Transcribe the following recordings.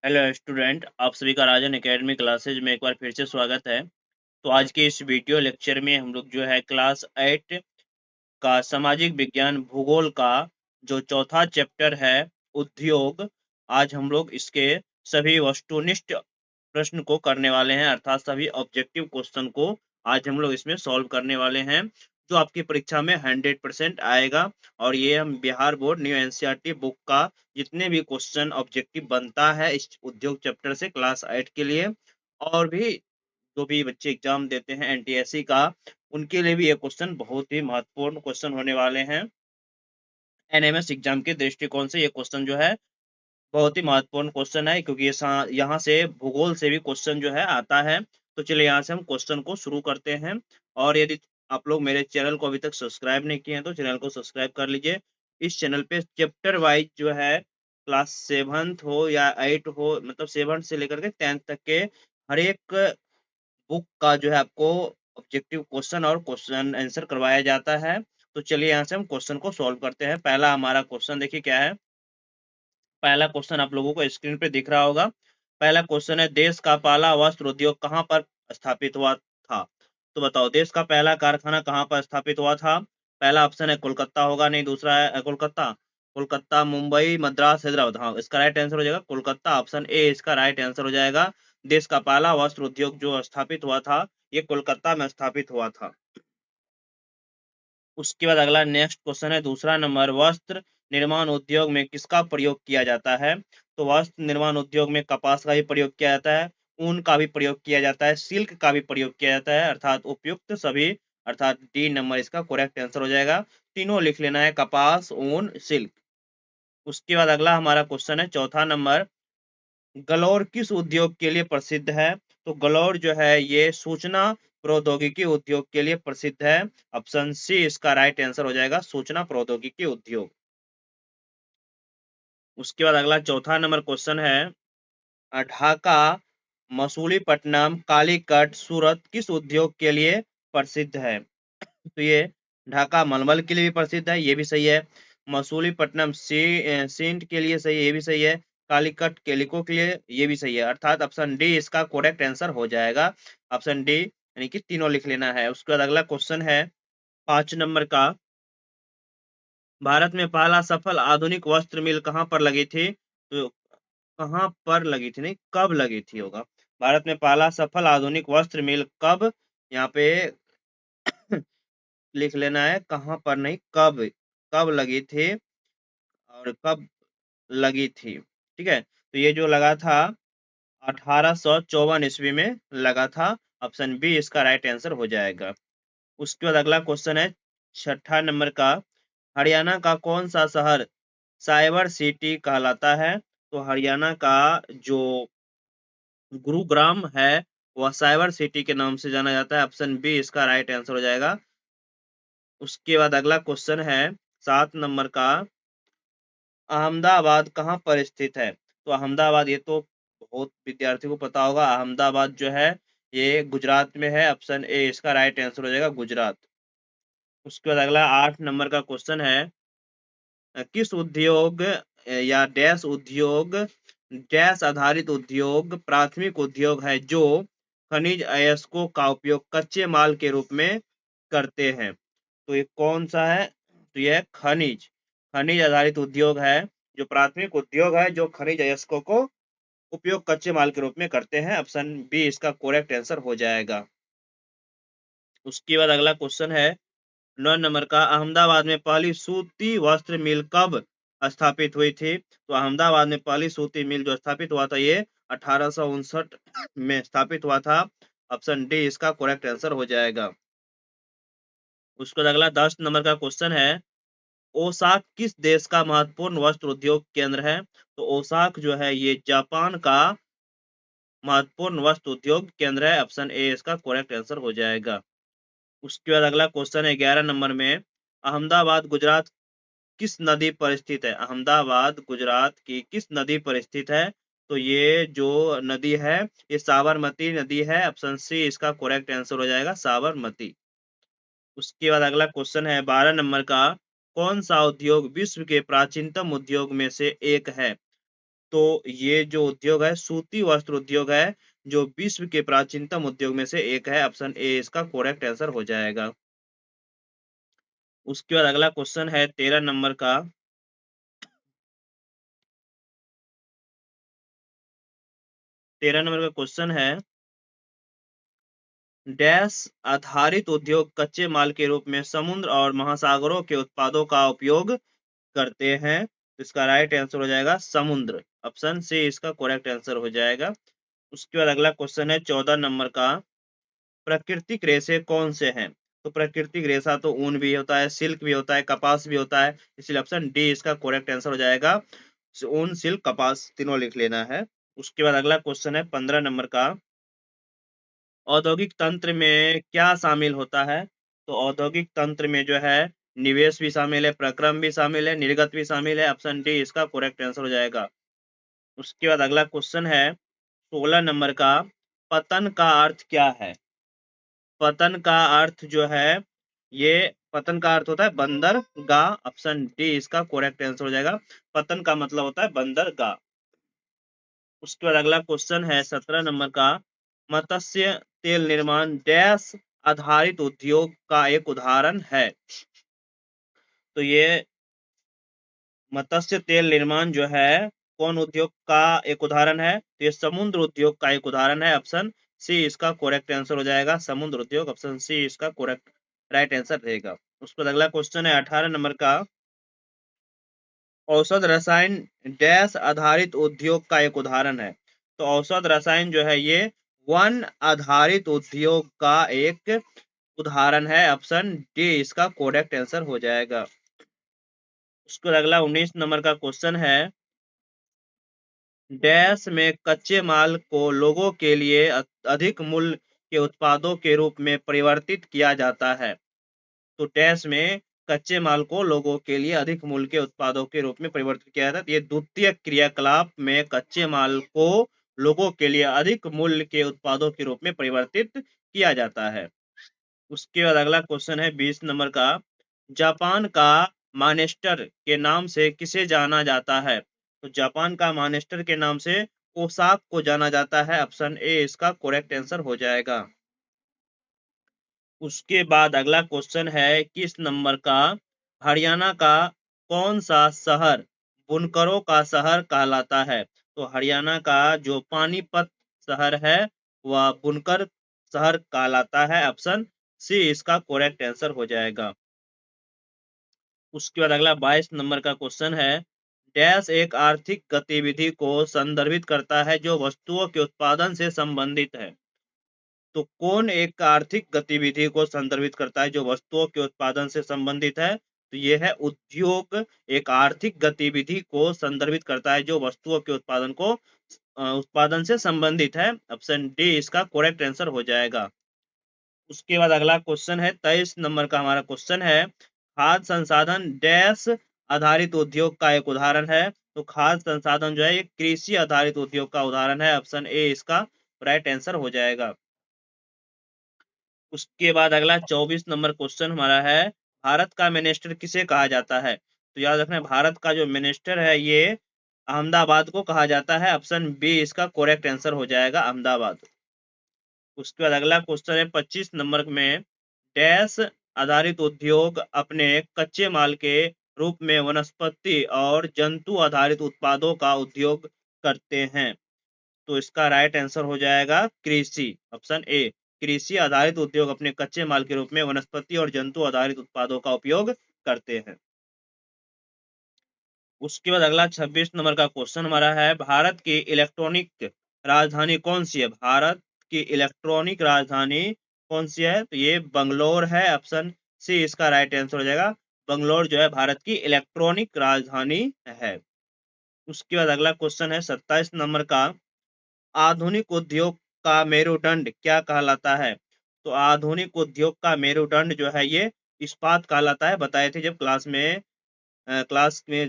Hello student, आप सभी का राजन एकेडमी क्लासेज में एक बार फिर से स्वागत है। तो आज के इस वीडियो लेक्चर में हम लोग जो है क्लास 8 का सामाजिक विज्ञान भूगोल का जो चौथा चैप्टर है उद्योग, आज हम लोग इसके सभी वस्तुनिष्ठ प्रश्न को करने वाले हैं, अर्थात सभी ऑब्जेक्टिव क्वेश्चन को आज हम लोग इसमें सॉल्व करने वाले हैं, जो आपकी परीक्षा में 100% आएगा। और ये हम Bihar board new NCERT book का जितने भी क्वेश्चन ऑब्जेक्टिव बनता है इस उद्योग चैप्टर से क्लास 8 के लिए, और भी जो भी बच्चे एग्जाम देते हैं एनटीएससी का, उनके लिए भी ये क्वेश्चन बहुत ही महत्वपूर्ण क्वेश्चन होने वाले हैं। एनएमएस एग्जाम के दृष्टिकोण से ये क्वेश्चन जो है बहुत ही महत्वपूर्ण क्वेश्चन है, क्योंकि यहाँ से भूगोल से भी क्वेश्चन जो है आता है। तो चलिए यहाँ से हम क्वेश्चन को शुरू करते हैं। और यदि आप लोग मेरे चैनल को अभी तक सब्सक्राइब नहीं किए हैं तो चैनल को सब्सक्राइब कर लीजिए। इस चैनल पे चैप्टर वाइज जो है क्लास 7th हो या 8 हो, मतलब 7th से लेकर के 10th तक के हर एक बुक का जो है आपको ऑब्जेक्टिव क्वेश्चन और क्वेश्चन आंसर करवाया जाता है। तो चलिए यहाँ से हम क्वेश्चन को सॉल्व करते हैं। पहला हमारा क्वेश्चन देखिए क्या है। पहला क्वेश्चन आप लोगों को स्क्रीन पे दिख रहा होगा। पहला क्वेश्चन है, देश का पहला वस्त्र उद्योग कहाँ पर स्थापित हुआ था? तो बताओ, देश का पहला कारखाना कहाँ पर स्थापित हुआ था? पहला ऑप्शन है कोलकाता होगा, नहीं दूसरा है कोलकाता, कोलकाता, मुंबई, मद्रास, हैदराबाद। हाँ, इसका राइट आंसर हो जाएगा कोलकाता, ऑप्शन ए इसका राइट आंसर हो जाएगा। देश का पहला वस्त्र उद्योग जो स्थापित हुआ था ये कोलकाता में स्थापित हुआ था। उसके बाद अगला नेक्स्ट क्वेश्चन है, दूसरा नंबर, वस्त्र निर्माण उद्योग में किसका प्रयोग किया जाता है? तो वस्त्र निर्माण उद्योग में कपास का भी प्रयोग किया जाता है, ऊन का भी प्रयोग किया जाता है, सिल्क का भी प्रयोग किया जाता है, अर्थात उपयुक्त सभी, अर्थात डी नंबर इसका करेक्ट आंसर हो जाएगा। तीनों लिख लेना है, कपास, ऊन, सिल्क। उसके बाद अगला हमारा क्वेश्चन है चौथा नंबर, गलौर किस उद्योग के लिए प्रसिद्ध है? तो गलौर जो है ये सूचना प्रौद्योगिकी उद्योग के लिए प्रसिद्ध है, ऑप्शन सी इसका राइट आंसर हो जाएगा, सूचना प्रौद्योगिकी उद्योग। उसके बाद अगला चौथा नंबर क्वेश्चन है, ढाका, मसूलीपट्टनम, कालीकट, सूरत किस उद्योग के लिए प्रसिद्ध है? तो ये ढाका मलमल के लिए भी प्रसिद्ध है, ये भी सही है। मसूलीपट्टनम सींट के लिए सही है, ये भी सही है। कालीकट केलिको के लिए, ये भी सही है, अर्थात ऑप्शन डी इसका करेक्ट आंसर हो जाएगा। ऑप्शन डी यानी कि तीनों लिख लेना है। उसके बाद अगला क्वेश्चन है 5 नंबर का, भारत में पहला सफल आधुनिक वस्त्र मिल कहाँ पर लगी थी? तो कहाँ पर लगी थी, नहीं कब लगी थी होगा। भारत में पहला सफल आधुनिक वस्त्र मिल कब, यहाँ पे लिख लेना है, कहाँ पर नहीं, कब, कब लगी थी और कब लगी थी। ठीक है, तो ये जो लगा था 1854 ईस्वी में लगा था, ऑप्शन बी इसका राइट आंसर हो जाएगा। उसके बाद अगला क्वेश्चन है 6 नंबर का, हरियाणा का कौन सा शहर साइबर सिटी कहलाता है? तो हरियाणा का जो गुरुग्राम है वह साइबर सिटी के नाम से जाना जाता है, ऑप्शन बी इसका राइट आंसर हो जाएगा। उसके बाद अगला क्वेश्चन है 7 नंबर का, अहमदाबाद कहाँ पर स्थित है? तो अहमदाबाद, ये तो बहुत विद्यार्थी को पता होगा, अहमदाबाद जो है ये गुजरात में है, ऑप्शन ए इसका राइट आंसर हो जाएगा, गुजरात। उसके बाद अगला 8 नंबर का क्वेश्चन है, किस उद्योग या डैश उद्योग, डैश आधारित उद्योग प्राथमिक उद्योग है जो खनिज अयस्कों का उपयोग कच्चे माल के रूप में करते हैं? तो ये कौन सा है? तो ये खनिज, खनिज आधारित उद्योग है, जो प्राथमिक उद्योग है जो खनिज अयस्कों को उपयोग कच्चे माल के रूप में करते हैं, ऑप्शन बी इसका करेक्ट आंसर हो जाएगा। उसके बाद अगला क्वेश्चन है 9 नंबर का, अहमदाबाद में पहली सूती वस्त्र मिल कब स्थापित हुई थी? तो अहमदाबाद में पहली सूती मिल जो स्थापित हुआ था ये 1859 में स्थापित हुआ था, ऑप्शन डी इसका करेक्ट आंसर हो जाएगा। उसके बाद अगला 10 नंबर का क्वेश्चन है, ओसाक किस देश का महत्वपूर्ण वस्त्र उद्योग केंद्र है? तो ओसाक जो है ये जापान का महत्वपूर्ण वस्त्र उद्योग केंद्र है, ऑप्शन ए इसका करेक्ट आंसर हो जाएगा। उसके बाद अगला क्वेश्चन है 11 नंबर में, अहमदाबाद गुजरात किस नदी पर स्थित है? अहमदाबाद गुजरात की किस नदी पर स्थित है? तो ये जो नदी है ये साबरमती नदी है, ऑप्शन सी इसका करेक्ट आंसर हो जाएगा, साबरमती। उसके बाद अगला क्वेश्चन है 12 नंबर का, कौन सा उद्योग विश्व के प्राचीनतम उद्योग में से एक है? तो ये जो उद्योग है सूती वस्त्र उद्योग है, जो विश्व के प्राचीनतम उद्योग में से एक है। ऑप्शन ए इसका करेक्ट आंसर हो जाएगा। उसके बाद अगला क्वेश्चन है 13 नंबर का। 13 नंबर का क्वेश्चन है, डैश आधारित उद्योग कच्चे माल के रूप में समुद्र और महासागरों के उत्पादों का उपयोग करते हैं। तो इसका राइट आंसर हो जाएगा समुद्र। ऑप्शन सी इसका करेक्ट आंसर हो जाएगा। उसके बाद अगला क्वेश्चन है 14 नंबर का, प्राकृतिक रेशे कौन से हैं? तो प्राकृतिक रेशा तो ऊन भी होता है, सिल्क भी होता है, कपास भी होता है, इसलिए ऑप्शन डी इसका करेक्ट आंसर हो जाएगा। ऊन, सिल्क, कपास तीनों लिख लेना है। उसके बाद अगला क्वेश्चन है 15 नंबर का, औद्योगिक तंत्र में क्या शामिल होता है? तो औद्योगिक तंत्र में जो है निवेश भी शामिल है, प्रक्रम भी शामिल है, निर्गत भी शामिल है। ऑप्शन डी इसका करेक्ट आंसर हो जाएगा। उसके बाद अगला क्वेश्चन है 16 नंबर का, पतन का अर्थ क्या है? पतन का अर्थ जो है, ये पतन का अर्थ होता है बंदरगाह। ऑप्शन डी इसका करेक्ट आंसर हो जाएगा। पतन का मतलब होता है बंदरगाह। उसके बाद अगला क्वेश्चन है 17 नंबर का, मत्स्य तेल निर्माण डैश आधारित उद्योग का एक उदाहरण है। तो ये मत्स्य तेल निर्माण जो है कौन उद्योग का एक उदाहरण है? तो ये समुद्र उद्योग का एक उदाहरण है। ऑप्शन सी इसका करेक्ट आंसर हो जाएगा, समुद्र उद्योग। ऑप्शन सी इसका करेक्ट राइट आंसर रहेगा। उस पर अगला क्वेश्चन है 18 नंबर का, औषध रसायन डैश आधारित उद्योग का एक उदाहरण है। तो औषध रसायन जो है ये वन आधारित उद्योग का एक उदाहरण है। ऑप्शन डी इसका करेक्ट आंसर हो जाएगा। उसके बाद अगला 19 नंबर का क्वेश्चन है, डैश में कच्चे माल को लोगों के लिए अधिक मूल्य के उत्पादों के रूप में परिवर्तित किया जाता है। तो डैश में कच्चे माल को लोगों के लिए अधिक मूल्य के उत्पादों के रूप में परिवर्तित किया जाता है। ये द्वितीय क्रियाकलाप में कच्चे माल को लोगों के लिए अधिक मूल्य के उत्पादों के रूप में परिवर्तित किया जाता है। उसके बाद अगला क्वेश्चन है 20 नंबर का, जापान का मानेस्टर के नाम से किसे जाना जाता है? तो जापान का मानेस्टर के नाम से ओसाक को जाना जाता है। ऑप्शन ए इसका करेक्ट आंसर हो जाएगा। उसके बाद अगला क्वेश्चन है 21 नंबर का, हरियाणा का कौन सा शहर बुनकरों का शहर कहलाता है? तो हरियाणा का जो पानीपत शहर है वह बुनकर शहर कहलाता है। ऑप्शन सी इसका करेक्ट आंसर हो जाएगा। उसके बाद अगला 22 नंबर का क्वेश्चन है, डैश एक आर्थिक गतिविधि को संदर्भित करता है जो वस्तुओं के उत्पादन से संबंधित है। तो कौन एक आर्थिक गतिविधि को संदर्भित करता है जो वस्तुओं के उत्पादन से संबंधित है? तो ये है उद्योग। एक आर्थिक गतिविधि को संदर्भित करता है जो वस्तुओं के उत्पादन से संबंधित है। ऑप्शन डी इसका करेक्ट आंसर हो जाएगा। उसके बाद अगला क्वेश्चन है 23 नंबर का हमारा क्वेश्चन है, खाद्य संसाधन डैश आधारित उद्योग का एक उदाहरण है। तो खाद्य संसाधन जो है ये कृषि आधारित उद्योग का उदाहरण है। ऑप्शन ए इसका राइट आंसर हो जाएगा। उसके बाद अगला 24 नंबर क्वेश्चन हमारा है, भारत का मिनिस्टर किसे कहा जाता है? तो याद रखना भारत का जो मिनिस्टर है ये अहमदाबाद को कहा जाता है। ऑप्शन बी इसका करेक्ट आंसर हो जाएगा, अहमदाबाद। उसके बाद अगला क्वेश्चन है 25 नंबर में, डैश आधारित उद्योग अपने कच्चे माल के रूप में वनस्पति और जंतु आधारित उत्पादों का उद्योग करते हैं। तो इसका राइट आंसर हो जाएगा कृषि। ऑप्शन ए कृषि आधारित उद्योग अपने कच्चे माल के रूप में वनस्पति और जंतु आधारित उत्पादों का उपयोग करते हैं। उसके बाद अगला 26 नंबर का क्वेश्चन हमारा है, भारत की इलेक्ट्रॉनिक राजधानी कौन सी है? भारत की इलेक्ट्रॉनिक राजधानी कौन सी है? तो ये बंगलोर है। ऑप्शन सी इसका राइट आंसर हो जाएगा। बंगलोर जो है भारत की इलेक्ट्रॉनिक राजधानी है। उसके बाद अगला क्वेश्चन है 27 नंबर का, आधुनिक उद्योग का मेरुदंड क्या कहलाता है? तो आधुनिक उद्योग का मेरुदंड जो है ये इस्पात कहलाता है। बताए थे जब क्लास में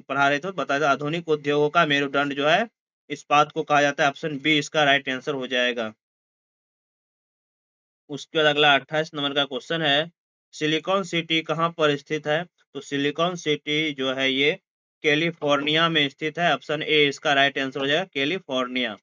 पढ़ा रहे थे तो बताया था, आधुनिक उद्योगों का मेरुदंड जो है इस्पात को कहा जाता है। ऑप्शन बी इसका राइट आंसर हो जाएगा। उसके बाद अगला 28 नंबर का क्वेश्चन है, सिलिकॉन सिटी कहाँ पर स्थित है? तो सिलिकॉन सिटी जो है ये कैलिफोर्निया में स्थित है। ऑप्शन ए इसका राइट आंसर हो जाएगा, कैलिफोर्निया।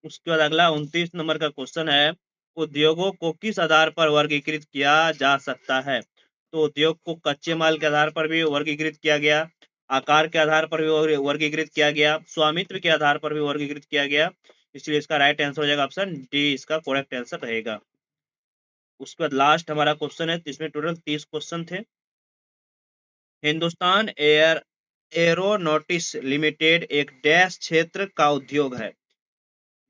उसके बाद अगला 29 नंबर का क्वेश्चन है, उद्योगों को किस आधार पर वर्गीकृत किया जा सकता है? तो उद्योग को कच्चे माल के आधार पर भी वर्गीकृत किया गया, आकार के आधार पर भी वर्गीकृत किया गया, स्वामित्व के आधार पर भी वर्गीकृत किया गया। इसलिए इसका राइट आंसर हो जाएगा ऑप्शन डी, इसका करेक्ट आंसर रहेगा। उसके बाद लास्ट हमारा क्वेश्चन है, इसमें टोटल 30 क्वेश्चन थे। हिंदुस्तान एरोनॉटिक्स लिमिटेड एक डैश क्षेत्र का उद्योग है।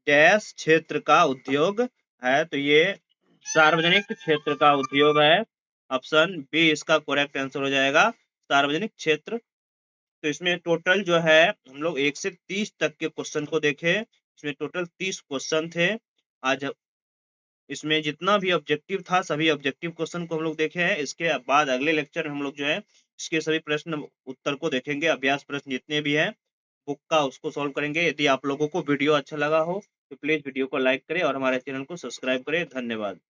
डैश क्षेत्र का उद्योग है, तो ये सार्वजनिक क्षेत्र का उद्योग है। ऑप्शन बी इसका करेक्ट आंसर हो जाएगा, सार्वजनिक क्षेत्र। तो इसमें टोटल जो है हम लोग 1 से 30 तक के क्वेश्चन को देखे। इसमें टोटल 30 क्वेश्चन थे। आज इसमें जितना भी ऑब्जेक्टिव था सभी ऑब्जेक्टिव क्वेश्चन को हम लोग देखे हैं। इसके बाद अगले लेक्चर में हम लोग जो है इसके सभी प्रश्न उत्तर को देखेंगे, अभ्यास प्रश्न जितने भी हैं बुक का उसको सॉल्व करेंगे। यदि आप लोगों को वीडियो अच्छा लगा हो तो प्लीज वीडियो को लाइक करें और हमारे चैनल को सब्सक्राइब करें। धन्यवाद।